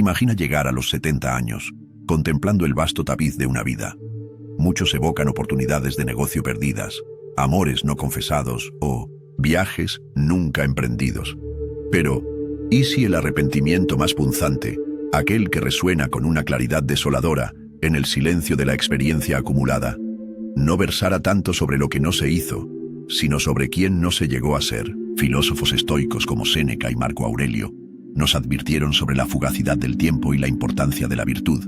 Imagina llegar a los 70 años, contemplando el vasto tapiz de una vida. Muchos evocan oportunidades de negocio perdidas, amores no confesados o viajes nunca emprendidos. Pero, ¿y si el arrepentimiento más punzante, aquel que resuena con una claridad desoladora en el silencio de la experiencia acumulada, no versara tanto sobre lo que no se hizo, sino sobre quién no se llegó a ser? Filósofos estoicos como Séneca y Marco Aurelio nos advirtieron sobre la fugacidad del tiempo y la importancia de la virtud.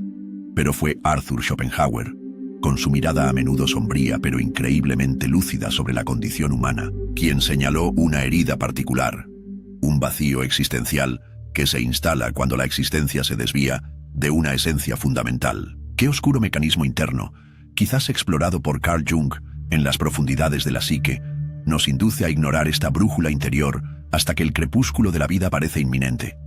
Pero fue Arthur Schopenhauer, con su mirada a menudo sombría pero increíblemente lúcida sobre la condición humana, quien señaló una herida particular, un vacío existencial que se instala cuando la existencia se desvía de una esencia fundamental. ¿Qué oscuro mecanismo interno, quizás explorado por Carl Jung en las profundidades de la psique, nos induce a ignorar esta brújula interior hasta que el crepúsculo de la vida parece inminente?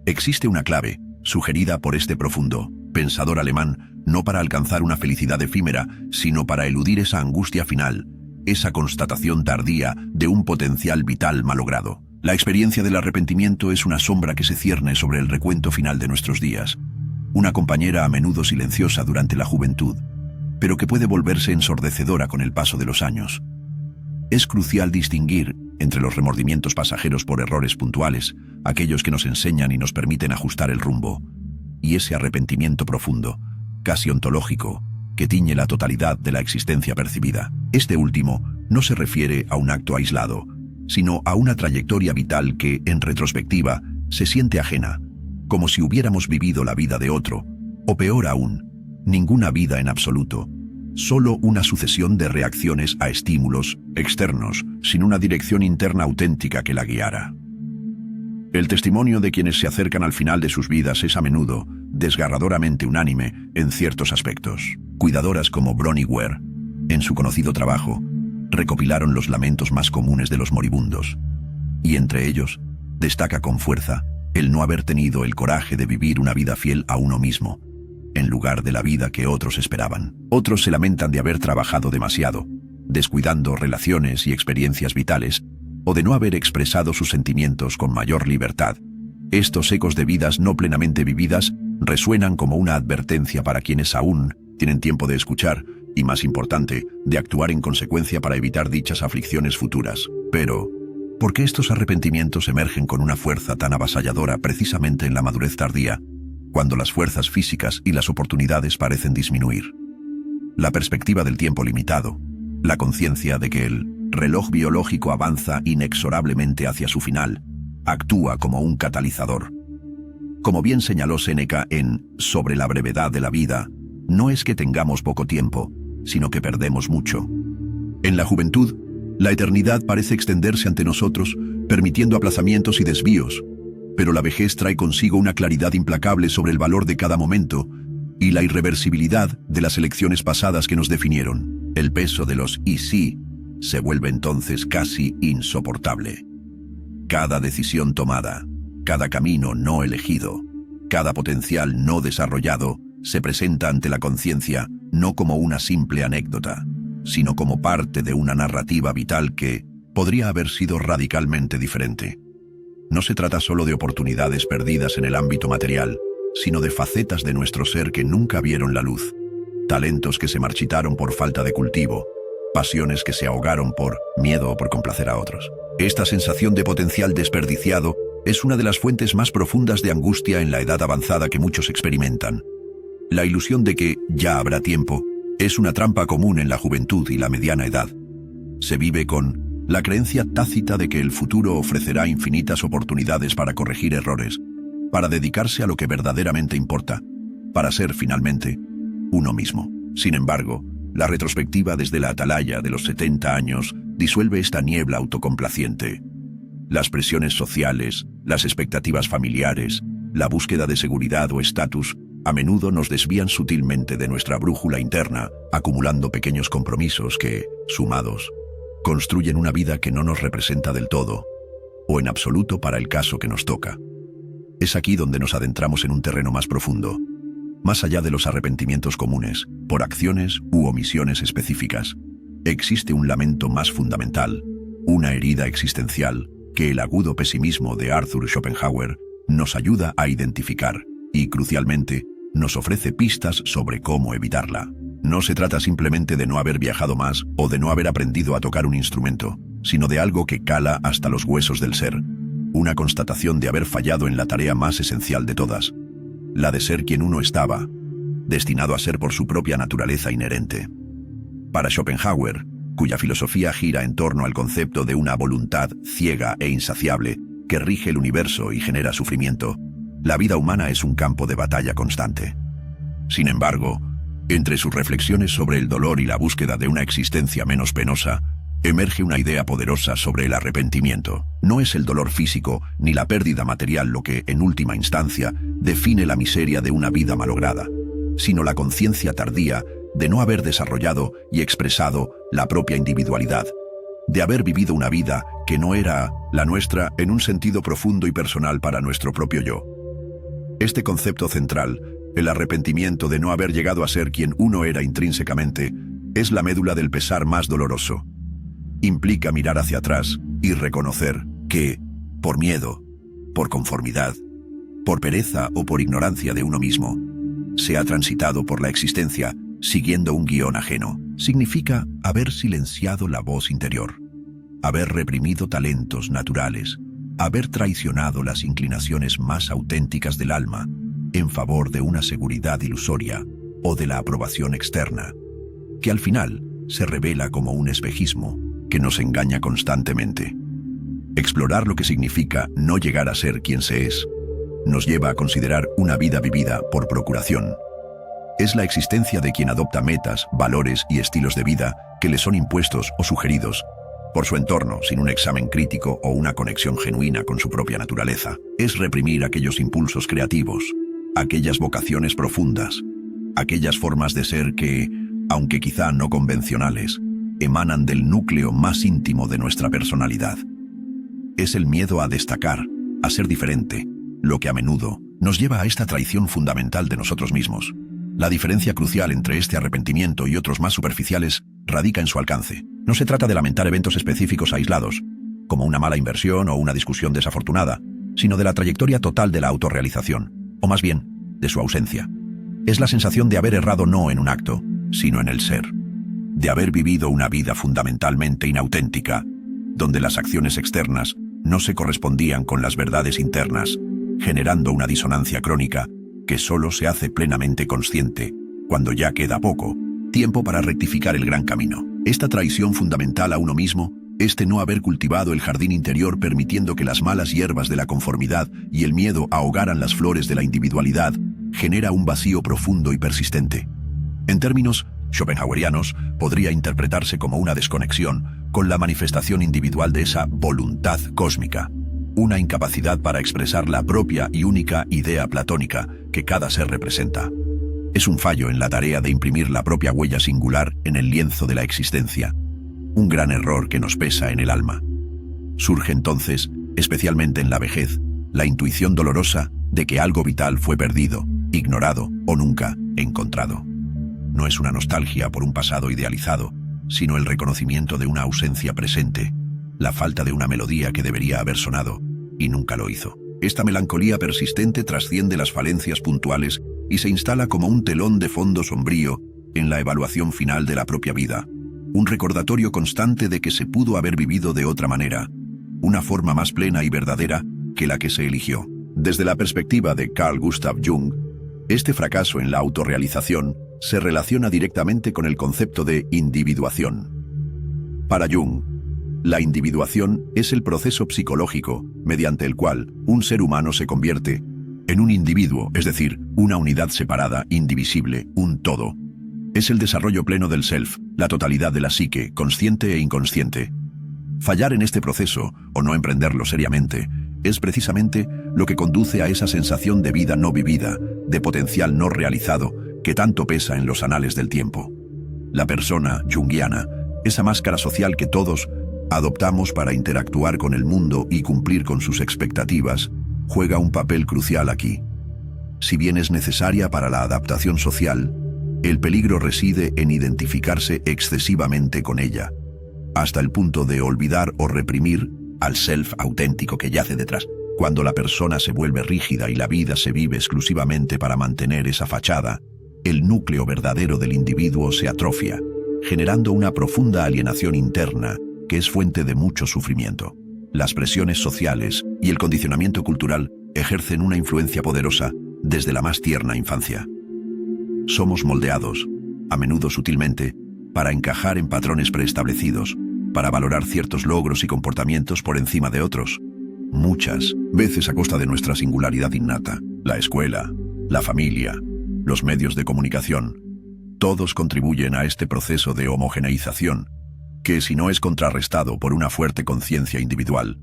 Existe una clave, sugerida por este profundo pensador alemán, no para alcanzar una felicidad efímera, sino para eludir esa angustia final, esa constatación tardía de un potencial vital malogrado. La experiencia del arrepentimiento es una sombra que se cierne sobre el recuento final de nuestros días, una compañera a menudo silenciosa durante la juventud, pero que puede volverse ensordecedora con el paso de los años. Es crucial distinguir entre los remordimientos pasajeros por errores puntuales, aquellos que nos enseñan y nos permiten ajustar el rumbo, y ese arrepentimiento profundo, casi ontológico, que tiñe la totalidad de la existencia percibida. Este último no se refiere a un acto aislado, sino a una trayectoria vital que, en retrospectiva, se siente ajena, como si hubiéramos vivido la vida de otro, o peor aún, ninguna vida en absoluto, solo una sucesión de reacciones a estímulos externos, sin una dirección interna auténtica que la guiara. El testimonio de quienes se acercan al final de sus vidas es a menudo desgarradoramente unánime en ciertos aspectos. Cuidadoras como Bronnie Ware, en su conocido trabajo, recopilaron los lamentos más comunes de los moribundos, y entre ellos destaca con fuerza el no haber tenido el coraje de vivir una vida fiel a uno mismo, en lugar de la vida que otros esperaban. Otros se lamentan de haber trabajado demasiado, descuidando relaciones y experiencias vitales, o de no haber expresado sus sentimientos con mayor libertad. Estos ecos de vidas no plenamente vividas resuenan como una advertencia para quienes aún tienen tiempo de escuchar y, más importante, de actuar en consecuencia para evitar dichas aflicciones futuras. Pero, ¿por qué estos arrepentimientos emergen con una fuerza tan avasalladora precisamente en la madurez tardía, cuando las fuerzas físicas y las oportunidades parecen disminuir? La perspectiva del tiempo limitado, la conciencia de que el reloj biológico avanza inexorablemente hacia su final, actúa como un catalizador. Como bien señaló Séneca en Sobre la brevedad de la vida, no es que tengamos poco tiempo, sino que perdemos mucho. En la juventud, la eternidad parece extenderse ante nosotros, permitiendo aplazamientos y desvíos, pero la vejez trae consigo una claridad implacable sobre el valor de cada momento y la irreversibilidad de las elecciones pasadas que nos definieron. El peso de los «y sí» se vuelve entonces casi insoportable. Cada decisión tomada, cada camino no elegido, cada potencial no desarrollado se presenta ante la conciencia no como una simple anécdota, sino como parte de una narrativa vital que podría haber sido radicalmente diferente. No se trata solo de oportunidades perdidas en el ámbito material, sino de facetas de nuestro ser que nunca vieron la luz, talentos que se marchitaron por falta de cultivo, pasiones que se ahogaron por miedo o por complacer a otros. Esta sensación de potencial desperdiciado es una de las fuentes más profundas de angustia en la edad avanzada que muchos experimentan. La ilusión de que ya habrá tiempo es una trampa común en la juventud y la mediana edad. Se vive con la creencia tácita de que el futuro ofrecerá infinitas oportunidades para corregir errores, para dedicarse a lo que verdaderamente importa, para ser finalmente uno mismo. Sin embargo, la retrospectiva desde la atalaya de los 70 años disuelve esta niebla autocomplaciente. Las presiones sociales, las expectativas familiares, la búsqueda de seguridad o estatus a menudo nos desvían sutilmente de nuestra brújula interna, acumulando pequeños compromisos que, sumados, construyen una vida que no nos representa del todo, o en absoluto para el caso que nos toca. Es aquí donde nos adentramos en un terreno más profundo, más allá de los arrepentimientos comunes, por acciones u omisiones específicas. Existe un lamento más fundamental, una herida existencial, que el agudo pesimismo de Arthur Schopenhauer nos ayuda a identificar y, crucialmente, nos ofrece pistas sobre cómo evitarla. No se trata simplemente de no haber viajado más o de no haber aprendido a tocar un instrumento, sino de algo que cala hasta los huesos del ser. Una constatación de haber fallado en la tarea más esencial de todas, la de ser quien uno estaba, destinado a ser por su propia naturaleza inherente. Para Schopenhauer, cuya filosofía gira en torno al concepto de una voluntad ciega e insaciable que rige el universo y genera sufrimiento, la vida humana es un campo de batalla constante. Sin embargo, entre sus reflexiones sobre el dolor y la búsqueda de una existencia menos penosa, emerge una idea poderosa sobre el arrepentimiento. No es el dolor físico ni la pérdida material lo que, en última instancia, define la miseria de una vida malograda, sino la conciencia tardía de no haber desarrollado y expresado la propia individualidad, de haber vivido una vida que no era la nuestra en un sentido profundo y personal para nuestro propio yo. Este concepto central, el arrepentimiento de no haber llegado a ser quien uno era intrínsecamente, es la médula del pesar más doloroso. Implica mirar hacia atrás y reconocer que, por miedo, por conformidad, por pereza o por ignorancia de uno mismo, se ha transitado por la existencia siguiendo un guión ajeno. Significa haber silenciado la voz interior, haber reprimido talentos naturales, haber traicionado las inclinaciones más auténticas del alma en favor de una seguridad ilusoria o de la aprobación externa, que al final se revela como un espejismo que nos engaña constantemente. Explorar lo que significa no llegar a ser quien se es nos lleva a considerar una vida vivida por procuración. Es la existencia de quien adopta metas, valores y estilos de vida que le son impuestos o sugeridos por su entorno sin un examen crítico o una conexión genuina con su propia naturaleza. Es reprimir aquellos impulsos creativos, aquellas vocaciones profundas, aquellas formas de ser que, aunque quizá no convencionales, emanan del núcleo más íntimo de nuestra personalidad. Es el miedo a destacar, a ser diferente, lo que a menudo nos lleva a esta traición fundamental de nosotros mismos. La diferencia crucial entre este arrepentimiento y otros más superficiales radica en su alcance. No se trata de lamentar eventos específicos aislados, como una mala inversión o una discusión desafortunada, sino de la trayectoria total de la autorrealización, o más bien, de su ausencia. Es la sensación de haber errado no en un acto, sino en el ser, de haber vivido una vida fundamentalmente inauténtica, donde las acciones externas no se correspondían con las verdades internas, generando una disonancia crónica que solo se hace plenamente consciente cuando ya queda poco tiempo para rectificar el gran camino. Esta traición fundamental a uno mismo, este no haber cultivado el jardín interior permitiendo que las malas hierbas de la conformidad y el miedo ahogaran las flores de la individualidad, genera un vacío profundo y persistente. En términos schopenhauerianos, podría interpretarse como una desconexión con la manifestación individual de esa voluntad cósmica, una incapacidad para expresar la propia y única idea platónica que cada ser representa. Es un fallo en la tarea de imprimir la propia huella singular en el lienzo de la existencia, un gran error que nos pesa en el alma. Surge entonces, especialmente en la vejez, la intuición dolorosa de que algo vital fue perdido, ignorado o nunca encontrado. No es una nostalgia por un pasado idealizado, sino el reconocimiento de una ausencia presente, la falta de una melodía que debería haber sonado y nunca lo hizo. Esta melancolía persistente trasciende las falencias puntuales y se instala como un telón de fondo sombrío en la evaluación final de la propia vida, un recordatorio constante de que se pudo haber vivido de otra manera, una forma más plena y verdadera que la que se eligió. Desde la perspectiva de Carl Gustav Jung, este fracaso en la autorrealización se relaciona directamente con el concepto de individuación. Para Jung, la individuación es el proceso psicológico mediante el cual un ser humano se convierte en un individuo, es decir, una unidad separada, indivisible, un todo. Es el desarrollo pleno del self, la totalidad de la psique, consciente e inconsciente. Fallar en este proceso, o no emprenderlo seriamente, es precisamente lo que conduce a esa sensación de vida no vivida, de potencial no realizado, que tanto pesa en los anales del tiempo. La persona junguiana, esa máscara social que todos adoptamos para interactuar con el mundo y cumplir con sus expectativas, juega un papel crucial aquí. Si bien es necesaria para la adaptación social, el peligro reside en identificarse excesivamente con ella, hasta el punto de olvidar o reprimir al self auténtico que yace detrás. Cuando la persona se vuelve rígida y la vida se vive exclusivamente para mantener esa fachada, el núcleo verdadero del individuo se atrofia, generando una profunda alienación interna que es fuente de mucho sufrimiento. Las presiones sociales y el condicionamiento cultural ejercen una influencia poderosa desde la más tierna infancia. Somos moldeados, a menudo sutilmente, para encajar en patrones preestablecidos, para valorar ciertos logros y comportamientos por encima de otros, muchas veces a costa de nuestra singularidad innata. La escuela, la familia, los medios de comunicación, todos contribuyen a este proceso de homogeneización, que si no es contrarrestado por una fuerte conciencia individual,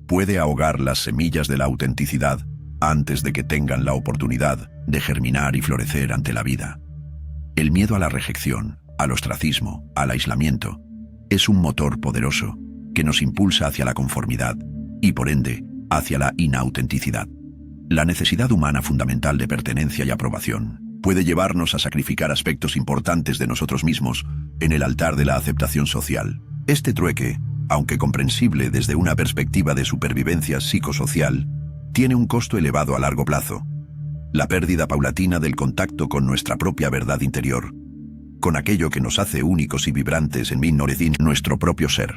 puede ahogar las semillas de la autenticidad antes de que tengan la oportunidad de germinar y florecer ante la vida. El miedo a la rejección, al ostracismo, al aislamiento, es un motor poderoso que nos impulsa hacia la conformidad y, por ende, hacia la inautenticidad. La necesidad humana fundamental de pertenencia y aprobación puede llevarnos a sacrificar aspectos importantes de nosotros mismos en el altar de la aceptación social. Este trueque, aunque comprensible desde una perspectiva de supervivencia psicosocial, tiene un costo elevado a largo plazo: la pérdida paulatina del contacto con nuestra propia verdad interior, con aquello que nos hace únicos y vibrantes en nuestro propio ser.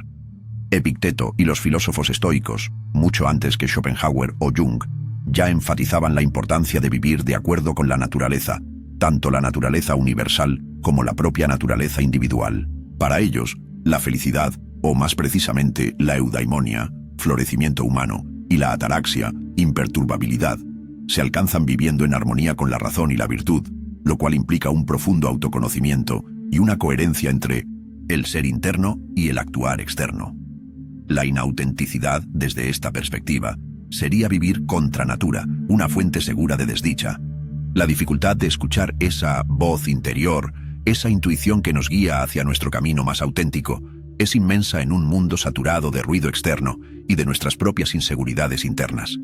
Epicteto y los filósofos estoicos, mucho antes que Schopenhauer o Jung, ya enfatizaban la importancia de vivir de acuerdo con la naturaleza, tanto la naturaleza universal como la propia naturaleza individual. Para ellos, la felicidad, o más precisamente la eudaimonia, florecimiento humano, y la ataraxia, imperturbabilidad, se alcanzan viviendo en armonía con la razón y la virtud, lo cual implica un profundo autoconocimiento y una coherencia entre el ser interno y el actuar externo. La inautenticidad, desde esta perspectiva, sería vivir contra natura, una fuente segura de desdicha. La dificultad de escuchar esa voz interior, esa intuición que nos guía hacia nuestro camino más auténtico, es inmensa en un mundo saturado de ruido externo y de nuestras propias inseguridades internas.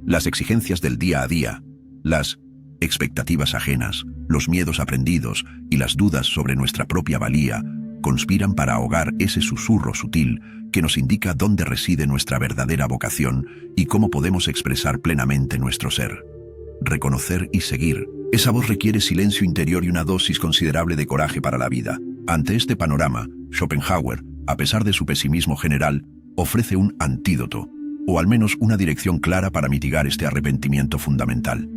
Las exigencias del día a día, las expectativas ajenas, los miedos aprendidos y las dudas sobre nuestra propia valía conspiran para ahogar ese susurro sutil que nos indica dónde reside nuestra verdadera vocación y cómo podemos expresar plenamente nuestro ser. Reconocer y seguir. Esa voz requiere silencio interior y una dosis considerable de coraje para la vida. Ante este panorama, Schopenhauer, a pesar de su pesimismo general, ofrece un antídoto, o al menos una dirección clara para mitigar este arrepentimiento fundamental.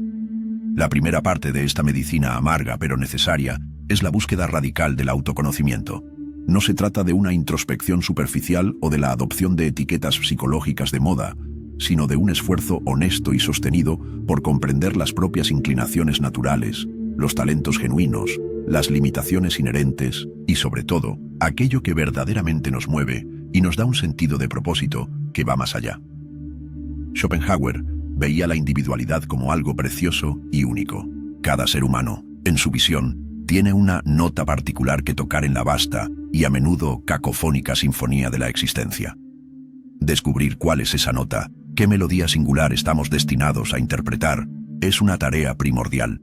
La primera parte de esta medicina amarga pero necesaria es la búsqueda radical del autoconocimiento. No se trata de una introspección superficial o de la adopción de etiquetas psicológicas de moda, sino de un esfuerzo honesto y sostenido por comprender las propias inclinaciones naturales, los talentos genuinos, las limitaciones inherentes y, sobre todo, aquello que verdaderamente nos mueve y nos da un sentido de propósito que va más allá. Schopenhauer veía la individualidad como algo precioso y único. Cada ser humano, en su visión, tiene una nota particular que tocar en la vasta y a menudo cacofónica sinfonía de la existencia. Descubrir cuál es esa nota, qué melodía singular estamos destinados a interpretar, es una tarea primordial.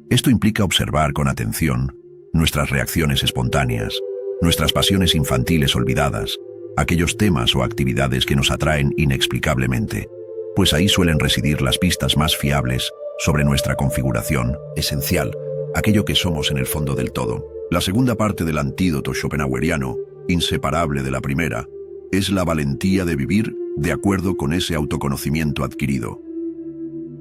Esto implica observar con atención nuestras reacciones espontáneas, nuestras pasiones infantiles olvidadas, aquellos temas o actividades que nos atraen inexplicablemente, pues ahí suelen residir las pistas más fiables sobre nuestra configuración esencial, aquello que somos en el fondo del todo. La segunda parte del antídoto schopenhaueriano, inseparable de la primera, es la valentía de vivir de acuerdo con ese autoconocimiento adquirido.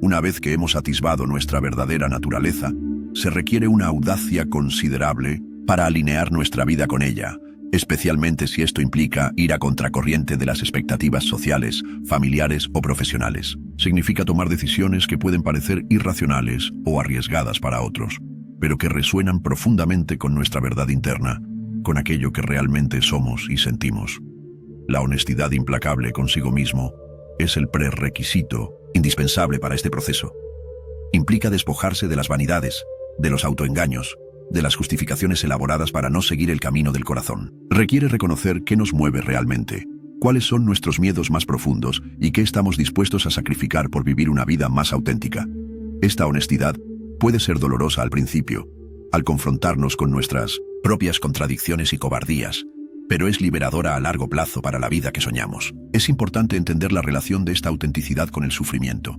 Una vez que hemos atisbado nuestra verdadera naturaleza, se requiere una audacia considerable para alinear nuestra vida con ella, especialmente si esto implica ir a contracorriente de las expectativas sociales, familiares o profesionales. Significa tomar decisiones que pueden parecer irracionales o arriesgadas para otros, pero que resuenan profundamente con nuestra verdad interna, con aquello que realmente somos y sentimos. La honestidad implacable consigo mismo es el prerequisito indispensable para este proceso. Implica despojarse de las vanidades, de los autoengaños, de las justificaciones elaboradas para no seguir el camino del corazón. Requiere reconocer qué nos mueve realmente, cuáles son nuestros miedos más profundos y qué estamos dispuestos a sacrificar por vivir una vida más auténtica. Esta honestidad puede ser dolorosa al principio, al confrontarnos con nuestras propias contradicciones y cobardías, pero es liberadora a largo plazo para la vida que soñamos. Es importante entender la relación de esta autenticidad con el sufrimiento.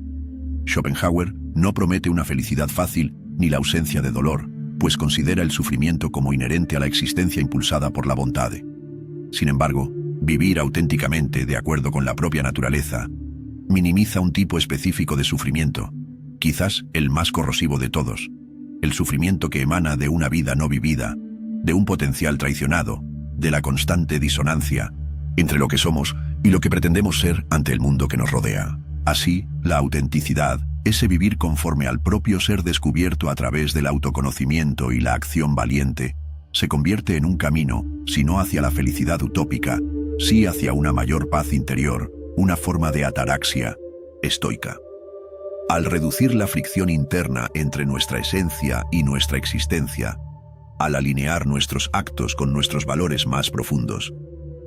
Schopenhauer no promete una felicidad fácil ni la ausencia de dolor, pues considera el sufrimiento como inherente a la existencia impulsada por la bondad. Sin embargo, vivir auténticamente de acuerdo con la propia naturaleza minimiza un tipo específico de sufrimiento, quizás el más corrosivo de todos, el sufrimiento que emana de una vida no vivida, de un potencial traicionado, de la constante disonancia entre lo que somos y lo que pretendemos ser ante el mundo que nos rodea. Así, la autenticidad, ese vivir conforme al propio ser descubierto a través del autoconocimiento y la acción valiente, se convierte en un camino, si no hacia la felicidad utópica, sí hacia una mayor paz interior, una forma de ataraxia estoica. Al reducir la fricción interna entre nuestra esencia y nuestra existencia, al alinear nuestros actos con nuestros valores más profundos,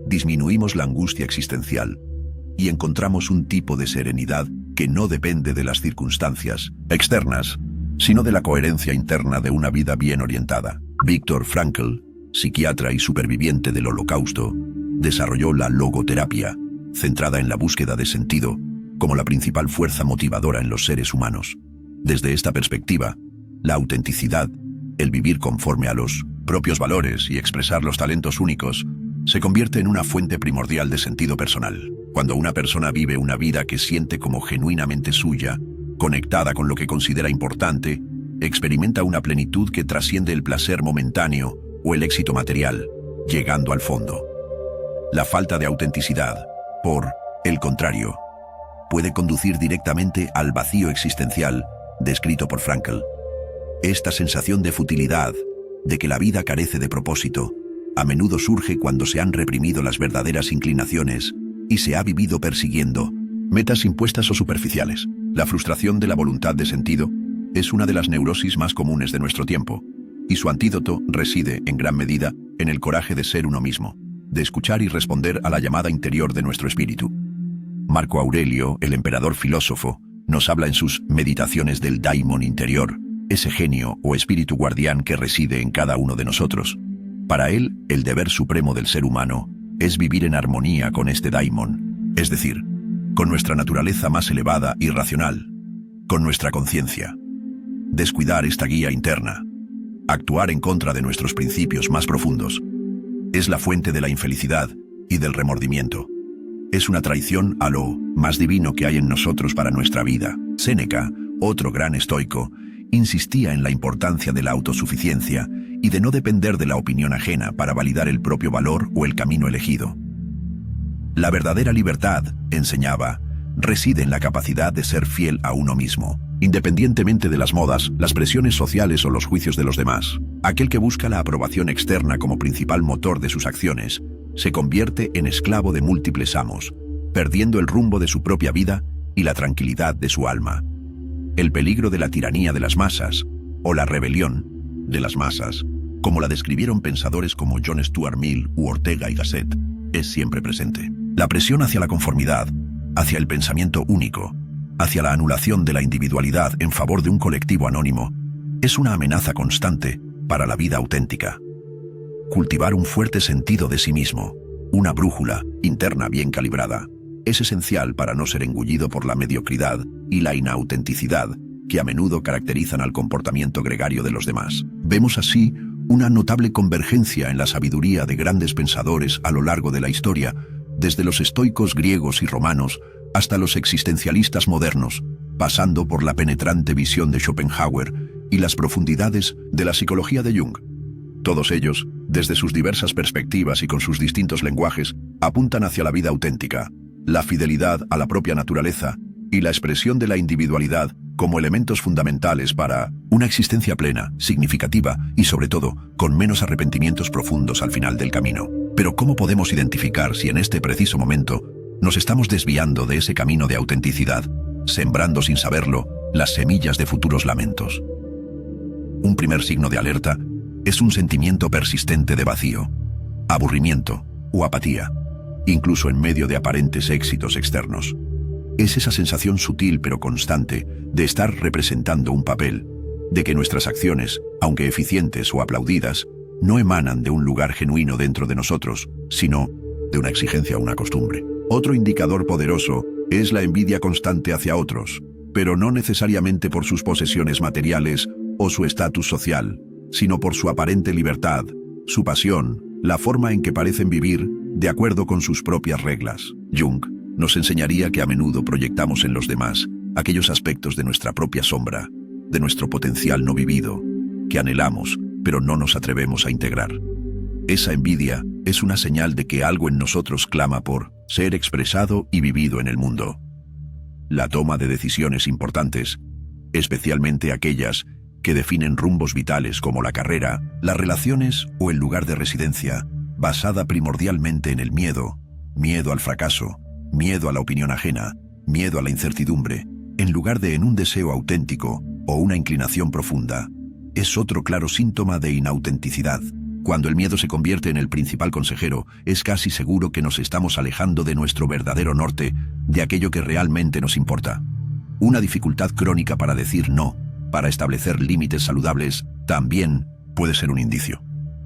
disminuimos la angustia existencial y encontramos un tipo de serenidad que no depende de las circunstancias externas, sino de la coherencia interna de una vida bien orientada. Viktor Frankl, psiquiatra y superviviente del Holocausto, desarrolló la logoterapia, centrada en la búsqueda de sentido, como la principal fuerza motivadora en los seres humanos. Desde esta perspectiva, la autenticidad, el vivir conforme a los propios valores y expresar los talentos únicos, se convierte en una fuente primordial de sentido personal. Cuando una persona vive una vida que siente como genuinamente suya, conectada con lo que considera importante, experimenta una plenitud que trasciende el placer momentáneo o el éxito material, llegando al fondo. La falta de autenticidad, por el contrario, puede conducir directamente al vacío existencial descrito por Frankl. Esta sensación de futilidad, de que la vida carece de propósito, a menudo surge cuando se han reprimido las verdaderas inclinaciones y se ha vivido persiguiendo metas impuestas o superficiales. La frustración de la voluntad de sentido es una de las neurosis más comunes de nuestro tiempo, y su antídoto reside, en gran medida, en el coraje de ser uno mismo, de escuchar y responder a la llamada interior de nuestro espíritu. Marco Aurelio, el emperador filósofo, nos habla en sus Meditaciones del daimon interior, ese genio o espíritu guardián que reside en cada uno de nosotros. Para él, el deber supremo del ser humano es vivir en armonía con este daimon, es decir, con nuestra naturaleza más elevada y racional, con nuestra conciencia. Descuidar esta guía interna, actuar en contra de nuestros principios más profundos, es la fuente de la infelicidad y del remordimiento. Es una traición a lo más divino que hay en nosotros para nuestra vida. Séneca, otro gran estoico, insistía en la importancia de la autosuficiencia y de no depender de la opinión ajena para validar el propio valor o el camino elegido. La verdadera libertad, enseñaba, reside en la capacidad de ser fiel a uno mismo, independientemente de las modas, las presiones sociales o los juicios de los demás. Aquel que busca la aprobación externa como principal motor de sus acciones, se convierte en esclavo de múltiples amos, perdiendo el rumbo de su propia vida y la tranquilidad de su alma. El peligro de la tiranía de las masas, o la rebelión de las masas, como la describieron pensadores como John Stuart Mill u Ortega y Gasset, es siempre presente. La presión hacia la conformidad, hacia el pensamiento único, hacia la anulación de la individualidad en favor de un colectivo anónimo, es una amenaza constante para la vida auténtica. Cultivar un fuerte sentido de sí mismo, una brújula interna bien calibrada, es esencial para no ser engullido por la mediocridad y la inautenticidad que a menudo caracterizan al comportamiento gregario de los demás. Vemos así una notable convergencia en la sabiduría de grandes pensadores a lo largo de la historia, desde los estoicos griegos y romanos hasta los existencialistas modernos, pasando por la penetrante visión de Schopenhauer y las profundidades de la psicología de Jung. Todos ellos, desde sus diversas perspectivas y con sus distintos lenguajes, apuntan hacia la vida auténtica, la fidelidad a la propia naturaleza y la expresión de la individualidad como elementos fundamentales para una existencia plena, significativa y, sobre todo, con menos arrepentimientos profundos al final del camino. Pero ¿cómo podemos identificar si en este preciso momento nos estamos desviando de ese camino de autenticidad, sembrando sin saberlo las semillas de futuros lamentos? Un primer signo de alerta es un sentimiento persistente de vacío, aburrimiento o apatía, incluso en medio de aparentes éxitos externos. Es esa sensación sutil pero constante de estar representando un papel, de que nuestras acciones, aunque eficientes o aplaudidas, no emanan de un lugar genuino dentro de nosotros, sino de una exigencia o una costumbre. Otro indicador poderoso es la envidia constante hacia otros, pero no necesariamente por sus posesiones materiales o su estatus social, sino por su aparente libertad, su pasión, la forma en que parecen vivir de acuerdo con sus propias reglas. Jung nos enseñaría que a menudo proyectamos en los demás aquellos aspectos de nuestra propia sombra, de nuestro potencial no vivido, que anhelamos, pero no nos atrevemos a integrar. Esa envidia es una señal de que algo en nosotros clama por ser expresado y vivido en el mundo. La toma de decisiones importantes, especialmente aquellas que definen rumbos vitales como la carrera, las relaciones o el lugar de residencia, basada primordialmente en el miedo al fracaso, miedo a la opinión ajena, miedo a la incertidumbre, en lugar de en un deseo auténtico o una inclinación profunda, es otro claro síntoma de inautenticidad. Cuando el miedo se convierte en el principal consejero, es casi seguro que nos estamos alejando de nuestro verdadero norte, de aquello que realmente nos importa. Una dificultad crónica para decir no, para establecer límites saludables, también puede ser un indicio.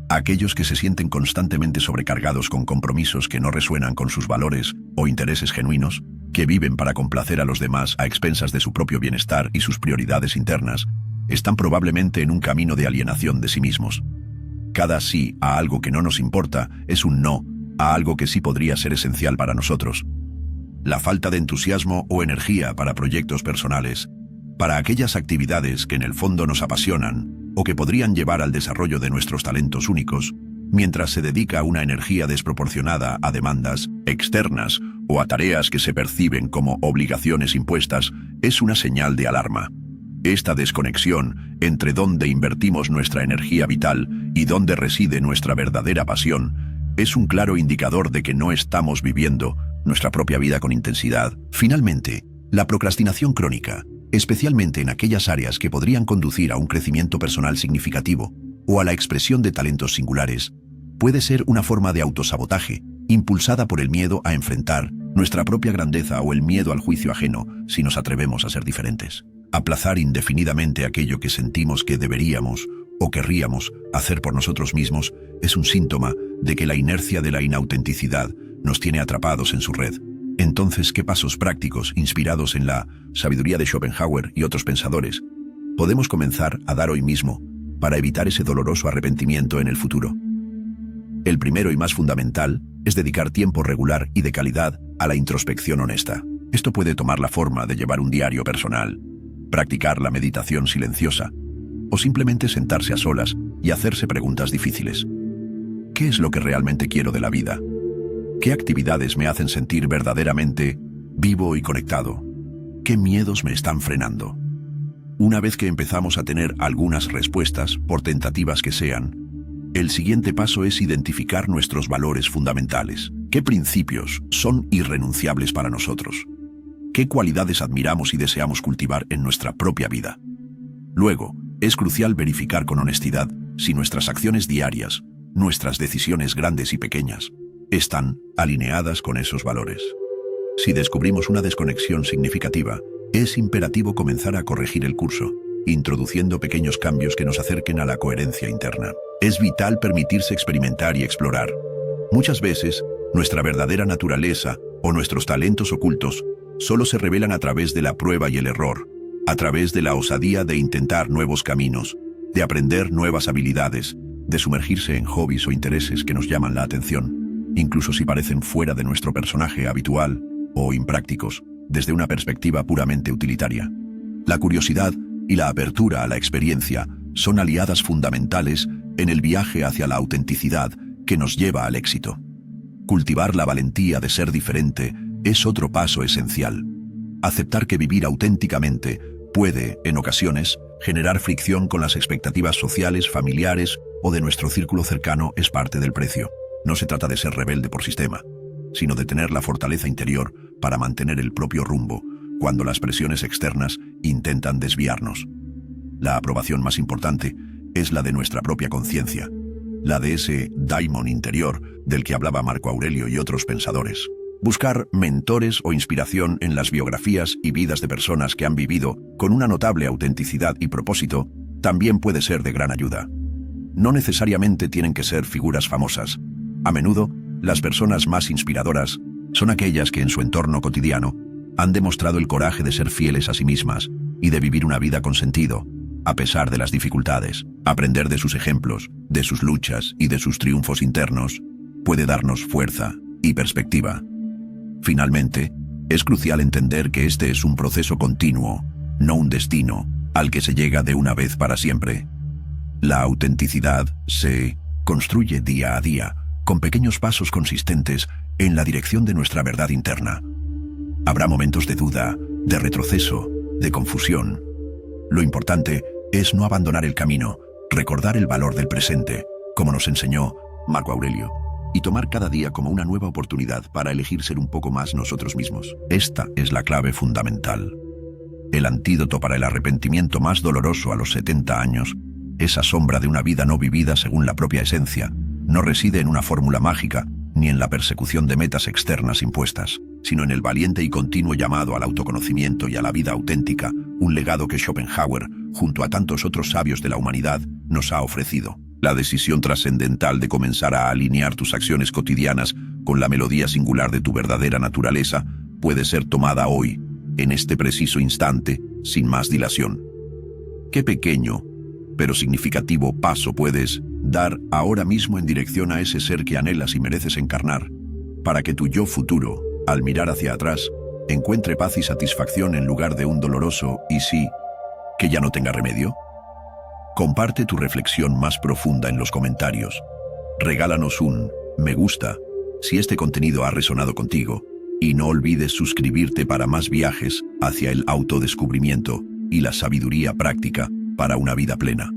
Aquellos que se sienten constantemente sobrecargados con compromisos que no resuenan con sus valores o intereses genuinos, que viven para complacer a los demás a expensas de su propio bienestar y sus prioridades internas, están probablemente en un camino de alienación de sí mismos. Cada sí a algo que no nos importa es un no a algo que sí podría ser esencial para nosotros. La falta de entusiasmo o energía para proyectos personales, para aquellas actividades que en el fondo nos apasionan o que podrían llevar al desarrollo de nuestros talentos únicos, mientras se dedica una energía desproporcionada a demandas externas o a tareas que se perciben como obligaciones impuestas, es una señal de alarma. Esta desconexión entre dónde invertimos nuestra energía vital y dónde reside nuestra verdadera pasión es un claro indicador de que no estamos viviendo nuestra propia vida con intensidad. Finalmente, la procrastinación crónica, especialmente en aquellas áreas que podrían conducir a un crecimiento personal significativo o a la expresión de talentos singulares, puede ser una forma de autosabotaje, impulsada por el miedo a enfrentar nuestra propia grandeza o el miedo al juicio ajeno si nos atrevemos a ser diferentes. Aplazar indefinidamente aquello que sentimos que deberíamos o querríamos hacer por nosotros mismos es un síntoma de que la inercia de la inautenticidad nos tiene atrapados en su red. Entonces, ¿qué pasos prácticos, inspirados en la sabiduría de Schopenhauer y otros pensadores, podemos comenzar a dar hoy mismo para evitar ese doloroso arrepentimiento en el futuro? El primero y más fundamental es dedicar tiempo regular y de calidad a la introspección honesta. Esto puede tomar la forma de llevar un diario personal, practicar la meditación silenciosa o simplemente sentarse a solas y hacerse preguntas difíciles. ¿Qué es lo que realmente quiero de la vida? ¿Qué actividades me hacen sentir verdaderamente vivo y conectado? ¿Qué miedos me están frenando? Una vez que empezamos a tener algunas respuestas, por tentativas que sean, el siguiente paso es identificar nuestros valores fundamentales. ¿Qué principios son irrenunciables para nosotros? ¿Qué cualidades admiramos y deseamos cultivar en nuestra propia vida? Luego, es crucial verificar con honestidad si nuestras acciones diarias, nuestras decisiones grandes y pequeñas, están alineadas con esos valores. Si descubrimos una desconexión significativa, es imperativo comenzar a corregir el curso, introduciendo pequeños cambios que nos acerquen a la coherencia interna. Es vital permitirse experimentar y explorar. Muchas veces, nuestra verdadera naturaleza o nuestros talentos ocultos solo se revelan a través de la prueba y el error, a través de la osadía de intentar nuevos caminos, de aprender nuevas habilidades, de sumergirse en hobbies o intereses que nos llaman la atención, incluso si parecen fuera de nuestro personaje habitual o imprácticos, desde una perspectiva puramente utilitaria. La curiosidad y la apertura a la experiencia son aliadas fundamentales en el viaje hacia la autenticidad que nos lleva al éxito. Cultivar la valentía de ser diferente es otro paso esencial. Aceptar que vivir auténticamente puede, en ocasiones, generar fricción con las expectativas sociales, familiares o de nuestro círculo cercano es parte del precio. No se trata de ser rebelde por sistema, sino de tener la fortaleza interior para mantener el propio rumbo cuando las presiones externas intentan desviarnos. La aprobación más importante es la de nuestra propia conciencia, la de ese daimon interior del que hablaba Marco Aurelio y otros pensadores. Buscar mentores o inspiración en las biografías y vidas de personas que han vivido con una notable autenticidad y propósito también puede ser de gran ayuda. No necesariamente tienen que ser figuras famosas. A menudo, las personas más inspiradoras son aquellas que en su entorno cotidiano han demostrado el coraje de ser fieles a sí mismas y de vivir una vida con sentido, a pesar de las dificultades. Aprender de sus ejemplos, de sus luchas y de sus triunfos internos puede darnos fuerza y perspectiva. Finalmente, es crucial entender que este es un proceso continuo, no un destino al que se llega de una vez para siempre. La autenticidad se construye día a día, con pequeños pasos consistentes en la dirección de nuestra verdad interna. Habrá momentos de duda, de retroceso, de confusión. Lo importante es no abandonar el camino, recordar el valor del presente, como nos enseñó Marco Aurelio, y tomar cada día como una nueva oportunidad para elegir ser un poco más nosotros mismos. Esta es la clave fundamental. El antídoto para el arrepentimiento más doloroso a los 70 años, esa sombra de una vida no vivida según la propia esencia, no reside en una fórmula mágica ni en la persecución de metas externas impuestas, sino en el valiente y continuo llamado al autoconocimiento y a la vida auténtica, un legado que Schopenhauer, junto a tantos otros sabios de la humanidad, nos ha ofrecido. La decisión trascendental de comenzar a alinear tus acciones cotidianas con la melodía singular de tu verdadera naturaleza puede ser tomada hoy, en este preciso instante, sin más dilación. Qué pequeño, pero significativo paso puedes dar ahora mismo en dirección a ese ser que anhelas y mereces encarnar, para que tu yo futuro, al mirar hacia atrás, encuentre paz y satisfacción en lugar de un doloroso «y sí», que ya no tenga remedio? Comparte tu reflexión más profunda en los comentarios. Regálanos un «me gusta» si este contenido ha resonado contigo, y no olvides suscribirte para más viajes hacia el autodescubrimiento y la sabiduría práctica para una vida plena.